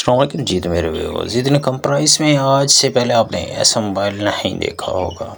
अस्सलाम वालेकुम जी। तो मेरे व्यूअर्स, इतने कम प्राइस में आज से पहले आपने ऐसा मोबाइल नहीं देखा होगा,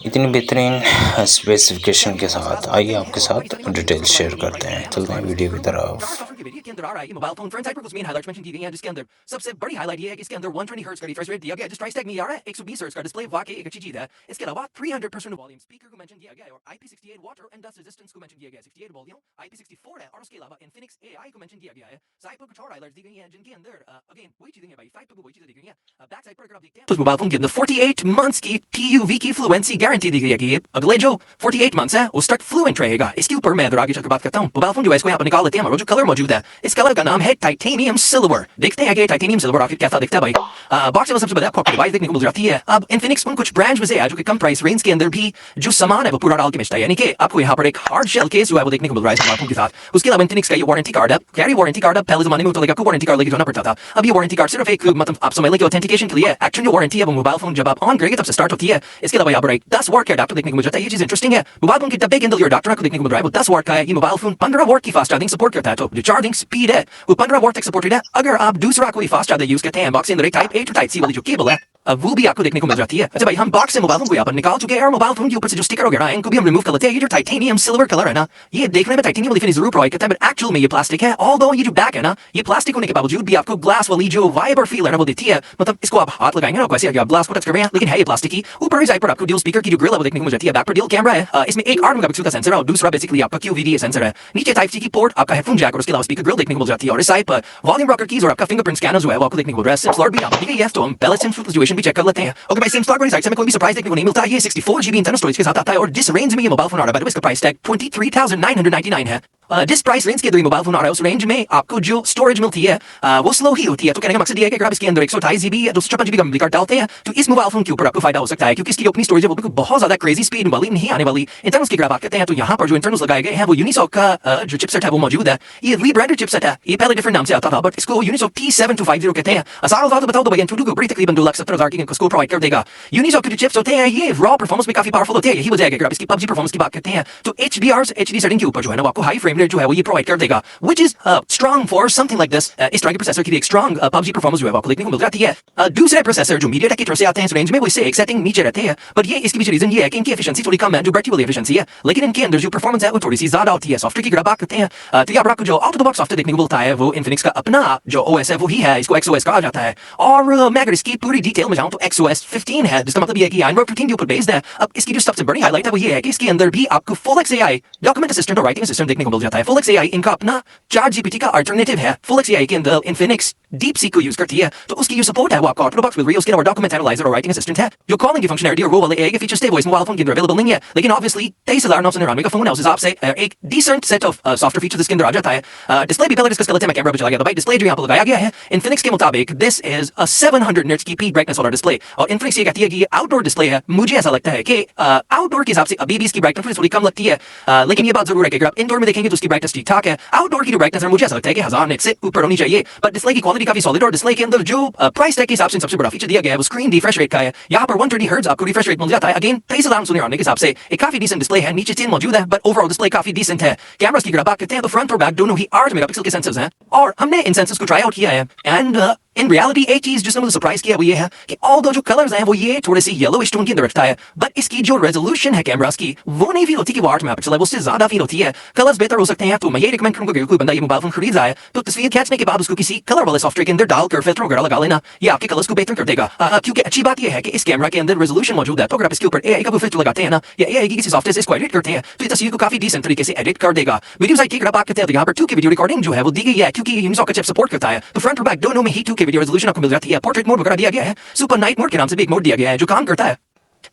इतनी बेहतरीन स्पेसिफिकेशन के साथ। आइए आपके साथ डिटेल शेयर करते हैं, चलते हैं वीडियो की तरफ। के अंदर आ रहा है ये मोबाइल फोन फ्रेंड्स हाइपर कुछ मेन हाइलाइट्स मेंशन की गई हैं, जिसके अंदर सबसे बड़ी हाईलाइट ये है कि इसके अंदर 120 हर्ट्ज का रिफ्रेश रेट दिया गया है, जिस प्राइस टैग में आ रहा है 120 हर्ट्ज का डिस्प्ले वाकई एक अच्छी चीज है। इसके अलावा 300% वॉल्यूम स्पीकर को मेंशन किया गया है और IP68 water and dust resistance को मेंशन किया गया है। 68 वॉल्यूम IP64 है और उसके अलावा Infinix AI को मेंशन किया गया है। साइड पर कुछ और हाईलाइट्स दी गई हैं जिनके अंदर अगेन वही चीजें हैं भाई, साइड पर वही चीजें दी गई हैं। बैक साइड पर अगर आप देखते हैं तो मोबाइल फोन के अंदर 48 मंथ्स की TUV की फ्लुएंसी गारंटी दी गई है कि ये अगले जो 48 मंथ्स है उस तक फ्लुएंट रहेगा। इसके ऊपर मैं आगे चलकर बात करता हूँ। मोबाइल फोन जो है इसको यहाँ पर निकाल लेते हैं, हमारा जो कलर मौजूद है इस कलर का नाम है टाइटेनियम सिल्वर। देखते हैं कि टाइटेनियम सिल्वर आखिर कैसा दिखता है भाई। बॉक्स में सबसे बड़ा आपको डिवाइस देखने को मिल जाती है। अब इन्फिनिक्स उन कुछ ब्रांड्स में से है जो कि कम प्राइस रेंज के अंदर भी जो सामान है वो पूरा डाल के बेचता है, यानी कि आपको यहाँ पर एक हार्ड शेल केस जो है वो देखने को मिल रहा है स्मार्टफोन के साथ। उसके अलावा इन्फिनिक्स का ये वारंटी कार्ड है। क्या ये वारंटी कार्ड है? पहले जमाने में तो आपको वारंटी कार्ड लेके जाना पड़ता था। अब ये वारंटी कार्ड सिर्फ एक मतलब आप समझ लें कि ऑथेंटिकेशन के लिए एक्चुअली जो वारंटी है वो मोबाइल फोन जब आप ऑन करेंगे तब से स्टार्ट होती है। इसके अलावा यहाँ पर एक 10 वाट का अडैप्टर देखने को मिल जाता है। ये चीज इंटरेस्टिंग है। मोबाइल फोन के डब्बे के अंदर जो अडैप्टर को देखने को मिल रहा है वो 10 वाट का है। ये मोबाइल फोन 15 वाट की फास्ट चार्जिंग सपोर्ट करता है, तो जो चार्जिंग स्पीड है वो 15 वाट तक सपोर्टेड है। अगर आप दूसरा कोई फास्ट चार्जर यूज करते हैं, बॉक्स के अंदर एक type A to type C वाली जो केबल है वो भी आपको देखने को मिल जाती है। अच्छा भाई, हम बॉक्स से मोबाइल फोन को यहाँ पर निकाल चुके हैं और मोबाइल फोन के ऊपर से जो स्टिकर वगैरह है इनको भी हम रिमूव कर लेते हैं। ये जो टाइटेनियम सिल्वर कलर है ना, ये देखने में टाइटेनियम वाली फिनिश जरूर प्रोवाइड करता है, बट एक्चुअल में ये प्लास्टिक है। ऑल्दो ये जो बैक है ना, ये प्लास्टिक होने के बावजूद भी आपको ग्लास वाली जो वाइबर फील है ना वो देती है। मतलब इसको आप हाथ लगाएंगे ना वैसे आप ग्लास को टच कर रहे हैं, लेकिन है ये प्लास्टिक की। ऊपर इस साइड पर आपको ड्यूल स्पीकर की जो ग्रिल है वो देखने को मिल जाती है। बैक पर ड्यूल कैमरा है, इसमें एक 8 मेगापिक्सल का सेंसर है और दूसरा बेसिकली आपका QVDA सेंसर है। नीचे टाइप सी की पोर्ट, आपका हेडफोन जैक और उसके अलावा स्पीकर ग्रिल देखने को मिल जाती है। और इस साइड पर वॉल्यूम रॉकर कीज और आपका फिंगरप्रिंट स्कैनर जो है वो आपको देखने को मिल रहा है। सिम स्लॉट भी आपको दी गई है, तो हम पहले सिम सिचुएशन भी चेक कर लेते हैं। ओके भाई, सिम स्लॉट वाली साइड से कोई भी सरप्राइज देखने को नहीं मिलता। ये 64 GB इंटरनल स्टोरेज के साथ आता है और जिस रेंज में ये मोबाइल फोन आ रहा है इसका प्राइस टैग 23,999 है। जिस प्राइस रेंज के अंदर मोबाइल फोन आ रहा है उस रेंज में आपको जो स्टोरेज मिलती है वो स्लो ही होती है। तो कहने का मकसद ये है कि अगर आप इसके अंदर 128 GB या 256 GB का मेमोरी कार्ड डालते हैं तो इस मोबाइल फोन के ऊपर आपको फायदा हो सकता है, क्योंकि इसकी अपनी स्टोरेज है वो बिल्कुल बहुत ज्यादा क्रेजी स्पीड वाली नहीं आने वाली। इंटरनल्स की अगर बात करते हैं तो यहाँ पर जो इंटरनल्स लगाए गए हैं वो यूनिसॉक का जो चिपसेट है वो मौजूद है। ये रीब्रांडेड चिपसेट है, ये पहले डिफरेंट नाम से आता था बट इसको यूनिसॉक T7250 कहते हैं। सारा बताओ तो भाई एंटूडू को तकरीबन 2,70,000 की इसको प्रोवाइड कर देगा। यूनिसॉक के जो चिप्स होते हैं ये रॉ परफॉर्मेंस में काफी पावरफुल होते हैं। यही वजह है कि अगर आप इसकी PUBG परफॉर्मेंस की बात करते हैं तो HD सेटिंग के ऊपर जो है ना आपको हाई फ्रेम रेट जो है वो ये प्रोवाइड कर देगा, which is strong for something like this। इस तरह के प्रोसेसर की भी एक स्ट्रॉन्ग PUBG परफॉर्मेंस जो है आपको देखने को मिल जाती है। दूसरे प्रोसेसर जो MediaTek की तरफ से आते हैं इस रेंज में वो इससे एक सेटिंग नीचे रहते हैं, बट ये इसकी पीछे रीजन ये है कि इनकी एफिशिएंसी थोड़ी कम है, जो बैटरी वाली एफिशिएंसी है, लेकिन इनके अंदर जो परफॉर्मेंस है वो थोड़ी सी ज्यादा होती है। सॉफ्टवेयर की अगर बात करते हैं तो यहाँ पर आपको जो out of the box software देखने को मिलता है वो Infinix का अपना जो OS है वो ही है, इसको XOS कहा जाता है। और मैं अगर इसकी पूरी डिटेल में जाऊं तो XOS 15 है, जिसका मतलब ये है कि Android 15 के ऊपर बेस्ड है। अब इसकी जो सबसे बड़ी हाईलाइट है वो ये है कि इसके अंदर भी आपको Full AI डॉक्यूमेंट असिस्टेंट और राइटिंग असिस्टेंट देखने को मिल जाता है। Full AI इनका अपना ChatGPT का अल्टरनेटिव है। Full AI के अंदर Infinix DeepSeek को यूज करती है, तो उसकी जो सपोर्ट है वो आपको आउट ऑफ द बॉक्स मिल रही है। उसके अलावा डॉक्यूमेंट एनालाइजर और राइटिंग असिस्टेंट है। जो कॉलिंग की फंक्शनलिटी और वो वाले AI के फीचर्स थे वो इस मोबाइल फोन के अंदर अवेलेबल नहीं है, लेकिन ऑब्वियसली 23,999 का फोन है, उस हिसाब से एक decent set of software features इसके अंदर आ जाता है। डिस्प्ले भी पहले डिस्कस कर लेते हैं, मैं कैमरा पे चला गया था भाई। डिस्प्ले जो यहाँ पर लगाया गया है Infinix के मुताबिक दिस इज अ 700 निट्स की पीक ब्राइटनेस वाला डिस्प्ले, और Infinix ये कहती है कि ये आउटडोर डिस्प्ले है। मुझे ऐसा लगता है कि आउटडोर के हिसाब से अभी भी इसकी ब्राइटनेस थोड़ी कम लगती है, लेकिन ये बात जरूर है कि अगर आप इंडोर में देखेंगे तो उसकी ब्राइटनेस ठीक ठाक है। आउटडोर की जो ब्राइटनेस है मुझे ऐसा लगता है कि 1000 निट्स से ऊपर होनी चाहिए, बट डिस्प्ले की क्वालिटी काफी सॉलिड, और डिस्प्ले के अंदर जो प्राइस टैग के हिसाब से सबसे बड़ा फीचर दिया गया है वो स्क्रीन रिफ्रेश रेट का है। यहाँ पर 120 हर्ट्ज आपको रिफ्रेश रेट मिल जाता है। अगेन 23,999 के हिसाब से एक काफी डिसेंट डिस्प्ले है। नीचे चिन मौजूद है बट ओवरऑल डिस्प्ले काफी डिसेंट है। कैमरास की अगर बात करते हैं तो फ्रंट और बैक दोनों ही 8 मेगापिक्सल के सेंसर्स हैं, और हमने इन सेंसर्स को ट्राई आउट किया है। एंड इन रियलिटी एक चीज जिसने मुझे सरप्राइज किया वो ये है कि ऑल्दो जो कलर्स हैं वो ये थोड़े से येलोइश टोन के अंदर रखता है, बट इसकी जो रेजोल्यूशन है कैमरास की वो नहीं फील होती कि वो 8 मेगापिक्सल है, वो उससे ज्यादा फील होती है। कलर्स बेहतर हो सकते हैं, तो मैं ये रिकमेंड करूंगा कि कोई बंदा ये मोबाइल फोन खरीद रहा है तो तस्वीर खींचने के बाद उसको किसी कलर वाले सॉफ्टवेयर के अंदर डालकर फिल्टर वगैरह लगा लेना, ये आपके कलर्स को बेहतर कर देगा। क्योंकि अच्छी बात ये है कि इस कैमरा के अंदर रेजोल्यूशन मौजूद है, तो अगर आप इसके ऊपर AI का फिल्टर लगाते हैं ना या AI की किसी सॉफ्टवेयर से इसको एडिट करते हैं तो ये तस्वीर को काफी डिसेंट तरीके से एडिट कर देगा। वीडियो साइट की अगर बात करते हैं तो यहाँ पर 2K वीडियो रिकॉर्डिंग जो है वो दी गई है, क्योंकि यूनिसॉक का चिप सपोर्ट करता है, तो फ्रंट और बैक दोनों में ही 2K वीडियो रेजोल्यूशन आपको मिल जाती है। पोर्ट्रेट मोड वगैरह दिया गया है, सुपर नाइट मोड के नाम से भी एक मोड दिया गया है जो काम करता है,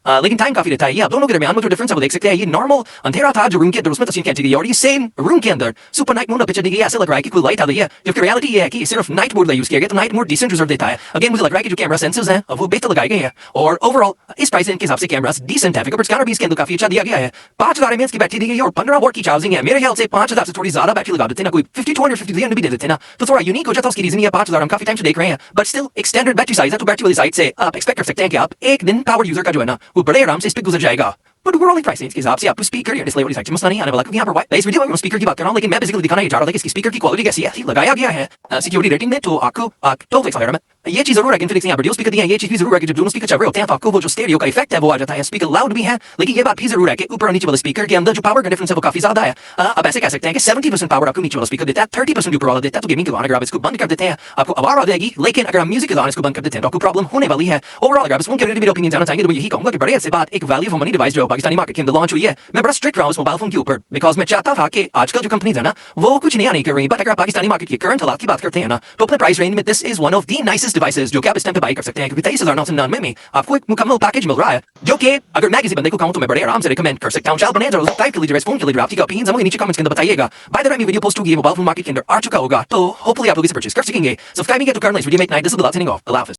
लेकिन टाइम काफी रहता है। ये आप दोनों के दरमियान में जो डिफरेंस है वो देख सकते हैं। ये नॉर्मल अंधेरा था जो रूम के अंदर उसमें तस्वीर खींची गई, और ये सेम रूम के अंदर सुपर नाइट मोड पिक्चर दी गई। ऐसा लग रहा है कि कोई लाइट आ गई है, जबकि रियलिटी ये है कि सिर्फ नाइट मोड यूज किया गया, तो नाइट मोड डिसेंट रिजल्ट देता है। अगेन मुझे लग रहा है कि जो कैमरा सेंसर्स हैं वो बेहतर लगाए गए हैं, और ओवरऑल इस प्राइस के हिसाब से कैमरा डिसेंट है। फिंगरप्रिंट स्कैनर भी इसके अंदर काफी अच्छा दिया गया है। 5000 mAh की बैटरी दी गई है और 15 वाट की चार्जिंग है। मेरे ख्याल से 5000 से थोड़ी ज्यादा बैटरी लगा देते ना, कोई 5200 5300 भी दे देते ना, तो थोड़ा यूनिक हो जाता। उसकी रीजन ये 5000 हम काफी टाइम से देख रहे हैं, बट स्टिल एक स्टैंडर्ड बैटरी साइज है, तो बैटरी वाली साइड से आप एक्सपेक्ट कर सकते हैं कि आप एक दिन पावर यूजर का जो है ना वो बड़े आराम से इस पे गुजर जाएगा। बट ओवरऑल प्राइसिंग के हिसाब से आपको स्पीकर या डिस्प्ले वाली साइड से मसला नहीं आने वाला, क्योंकि यहाँ पर इस वीडियो में स्पीकर की बात कर रहा हूँ, लेकिन मैं बेसिकली दिखाना ये चाह रहा था कि इसकी स्पीकर की क्वालिटी कैसी है। लगाया गया है सिक्योरिटी रेटिंग में, तो आपको 12 वगैरह में ये चीज जरूर है कि इन्फिनिक्स ने यहाँ पर स्पीकर दिया है। ये चीज भी जरूर है कि जब दोनों स्पीकर चल रहे होते हैं तो आपको वो जो स्टेरियो का इफेक्ट है वो आ जाता है। स्पीकर लाउड भी है, लेकिन ये बात भी जरूर है कि ऊपर और नीचे वाले स्पीकर के अंदर जो पावर का डिफरेंस है वो काफी ज्यादा है। अब ऐसे कह सकते हैं कि 70% पावर आपको नीचे वाला स्पीकर देता है, 30% ऊपर वाला देता है। तो गेमिंग के दौरान अगर आप इसको बंद कर देते हैं आपको आवाज आ जाएगी, लेकिन अगर आप म्यूजिक के दौरान इसको बंद कर देते हैं तो आपको प्रॉब्लम होने वाली है। ओवरऑल अगर आप इस फोन के रिलेटेड मेरा ओपिनियन जानना चाहेंगे तो मैं यही कहूंगा कि बड़े अच्छे बात एक वैल्यू फॉर मनी डिवाइस जो पाकिस्तानी मार्केट के अंदर लॉन्च हुई है, मैं बड़ा स्ट्रिक्ट रहा हूं इस मोबाइल फोन के ऊपर, बिकॉज मैं चाहता था कि आजकल जो कंपनीज है ना वो कुछ नया नहीं कर रही, बट अगर आप पाकिस्तानी मार्केट की करंट हालात की बात करते हैं ना तो अपने प्राइस रेंज में this is one of the nicest devices जो कि आप इस टाइम पे बाई कर सकते हैं, क्योंकि 23,999 में आपको एक मुकम्मल पैकेज मिल रहा है, जो कि अगर मैं किसी बंदे को कहूं तो मैं बड़े आराम से रिकमेंड कर सकता हूं। चल बने जरूर टाइप कर लीजिए इस फोन के लिए, आपकी ओपिनियन मुझे नीचे कमेंट्स के अंदर बताइएगा। By the way video post होगी मोबाइल फोन मार्केट के अंदर आ चुका होगा, तो होपफुली आप लोग इसे परचेज कर सकेंगे। सब्सक्राइब नहीं किया तो कर लें इस वीडियो में। इतना ही, this is the last of. अल्लाह हाफिज़।